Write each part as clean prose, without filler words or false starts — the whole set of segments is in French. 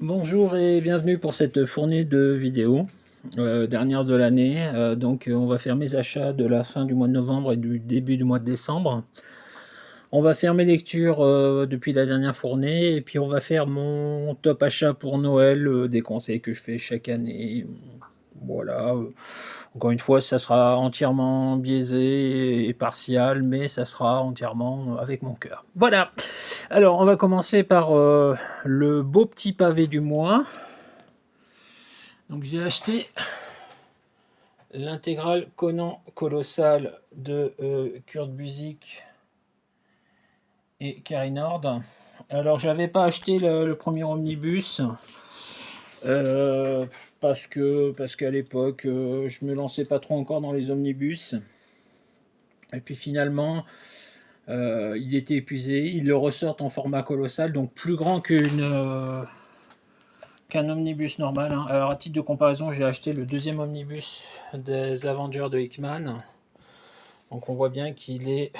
Bonjour et bienvenue pour cette fournée de vidéos, dernière de l'année. On va faire mes achats de la fin du mois de novembre et du début du mois de décembre. On va faire mes lectures depuis la dernière fournée et puis on va faire mon top achat pour Noël, des conseils que je fais chaque année. Voilà. Encore une fois, ça sera entièrement biaisé et partial, mais ça sera entièrement avec mon cœur. Voilà. Alors, on va commencer par le beau petit pavé du mois. Donc j'ai acheté l'intégrale Conan Colossal de Kurt Busiek et Carrie Nord. Alors j'avais pas acheté le premier omnibus euh, parce qu'à l'époque je me lançais pas trop encore dans les omnibus. Et puis finalement il était épuisé. Ils le ressortent en format colossal, donc plus grand qu'un omnibus normal, hein. Alors à titre de comparaison, j'ai acheté le deuxième omnibus des Avengers de Hickman. Donc on voit bien qu'il est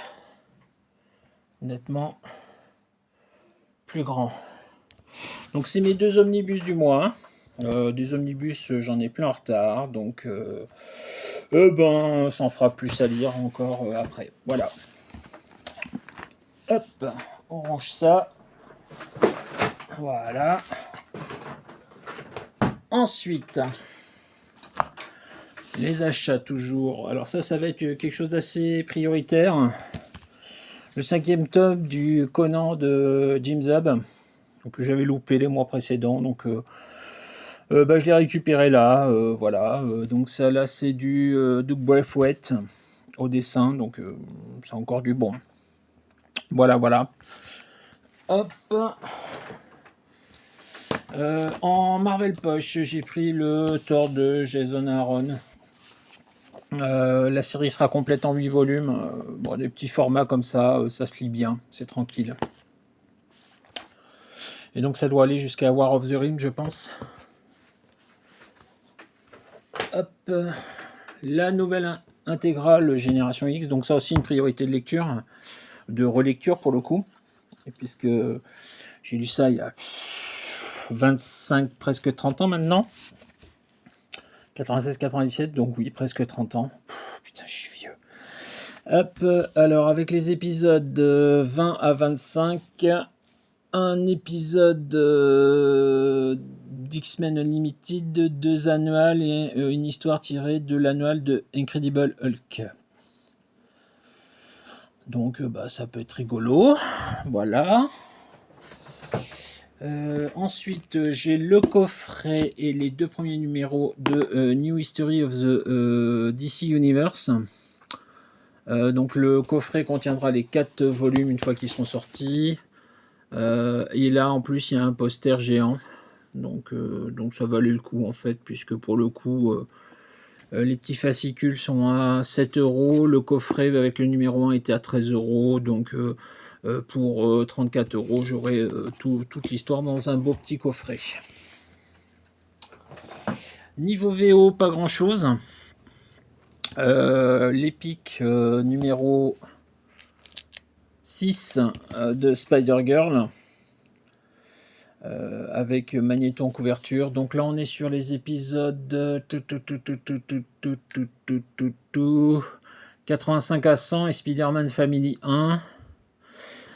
nettement plus grand. Donc c'est mes deux omnibus du mois. Des omnibus, j'en ai plein en retard. Donc ça en fera plus à lire encore après. Voilà. Hop, on range ça. Voilà. Ensuite, les achats toujours. Alors ça va être quelque chose d'assez prioritaire. Le 5e tome du Conan de Jim Zub, que j'avais loupé les mois précédents. Donc je l'ai récupéré là. Voilà. Donc ça là c'est du Doug Braithwaite au dessin. Donc c'est encore du bon. Voilà, voilà. Hop. En Marvel Poche, j'ai pris le Thor de Jason Aaron. La série sera complète en 8 volumes. Bon, des petits formats comme ça se lit bien, c'est tranquille. Et donc ça doit aller jusqu'à War of the Ring, je pense. Hop, la nouvelle intégrale Génération X, donc ça aussi une priorité de lecture, de relecture pour le coup. Et puisque j'ai lu ça il y a 25, presque 30 ans maintenant. 96-97, donc oui, presque 30 ans. Putain, je suis vieux. Hop, alors avec les épisodes 20 à 25, un épisode d'X-Men Unlimited, 2 annuals et une histoire tirée de l'annual de Incredible Hulk. Donc ça peut être rigolo. Voilà. Ensuite, j'ai le coffret et les 2 premiers numéros de New History of the DC Universe. Donc le coffret contiendra les 4 volumes une fois qu'ils seront sortis. Et là en plus il y a un poster géant. Donc ça valait le coup en fait, puisque pour le coup les petits fascicules sont à 7 euros. Le coffret avec le numéro 1 était à 13 euros. Donc pour 34 euros, j'aurai toute l'histoire dans un beau petit coffret. Niveau VO, pas grand chose. L'épique numéro 6 de Spider-Girl avec Magnéto en couverture. Donc là, on est sur les épisodes 85 à 100 et Spider-Man Family 1.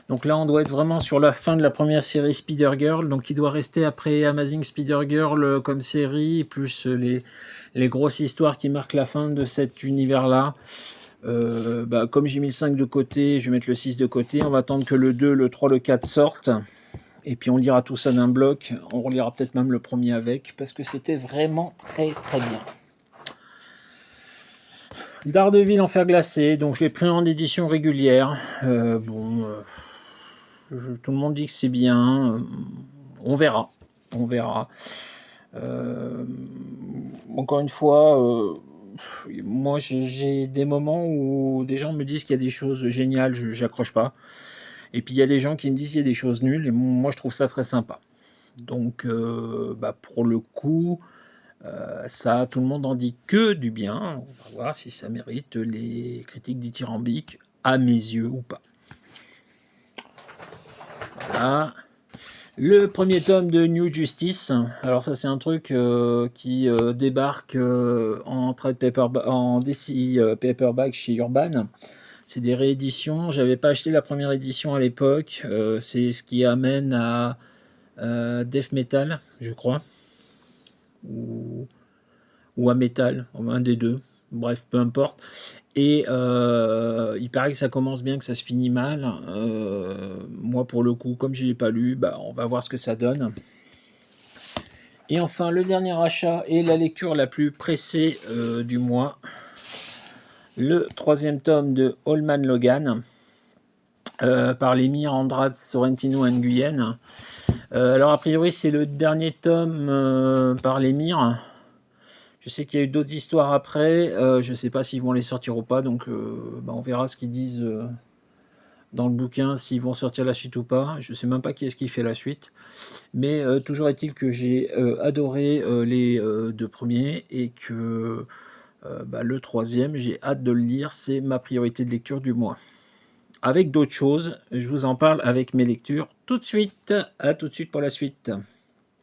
Donc là, on doit être vraiment sur la fin de la première série Spider-Girl. Donc il doit rester après Amazing Spider-Girl comme série, plus les grosses histoires qui marquent la fin de cet univers-là. Comme j'ai mis le 5 de côté, je vais mettre le 6 de côté. On va attendre que le 2, le 3, le 4 sortent. Et puis on lira tout ça d'un bloc. On relira peut-être même le premier avec, parce que c'était vraiment très très bien. Daredevil en fer glacé, donc je l'ai pris en édition régulière. Tout le monde dit que c'est bien. On verra. On verra. Encore une fois, moi j'ai des moments où des gens me disent qu'il y a des choses géniales, j'accroche pas. Et puis il y a des gens qui me disent qu'il y a des choses nulles, et moi je trouve ça très sympa. Donc pour le coup, ça, tout le monde en dit que du bien. On va voir si ça mérite les critiques dithyrambiques, à mes yeux ou pas. Voilà. Le premier tome de New Justice. Alors ça c'est un truc qui débarque en trade en DC paperback chez Urban. C'est des rééditions. J'avais pas acheté la première édition à l'époque. C'est ce qui amène à Death Metal, je crois, ou à Metal, un des deux. Bref, peu importe. Et il paraît que ça commence bien, que ça se finit mal. Moi, pour le coup, comme je l'ai pas lu, bah, on va voir ce que ça donne. Et enfin, le dernier achat et la lecture la plus pressée du mois. Le troisième tome de Holman Logan. Par l'émir Andrade Sorrentino Nguyen. Alors, a priori, c'est le dernier tome par l'émir. Je sais qu'il y a eu d'autres histoires après. Je ne sais pas s'ils vont les sortir ou pas. Donc, bah, on verra ce qu'ils disent dans le bouquin, s'ils vont sortir la suite ou pas. Je ne sais même pas qui est-ce qui fait la suite. Mais toujours est-il que j'ai adoré les deux premiers et que bah, le troisième, j'ai hâte de le lire. C'est ma priorité de lecture du mois. Avec d'autres choses, je vous en parle avec mes lectures tout de suite. À tout de suite pour la suite.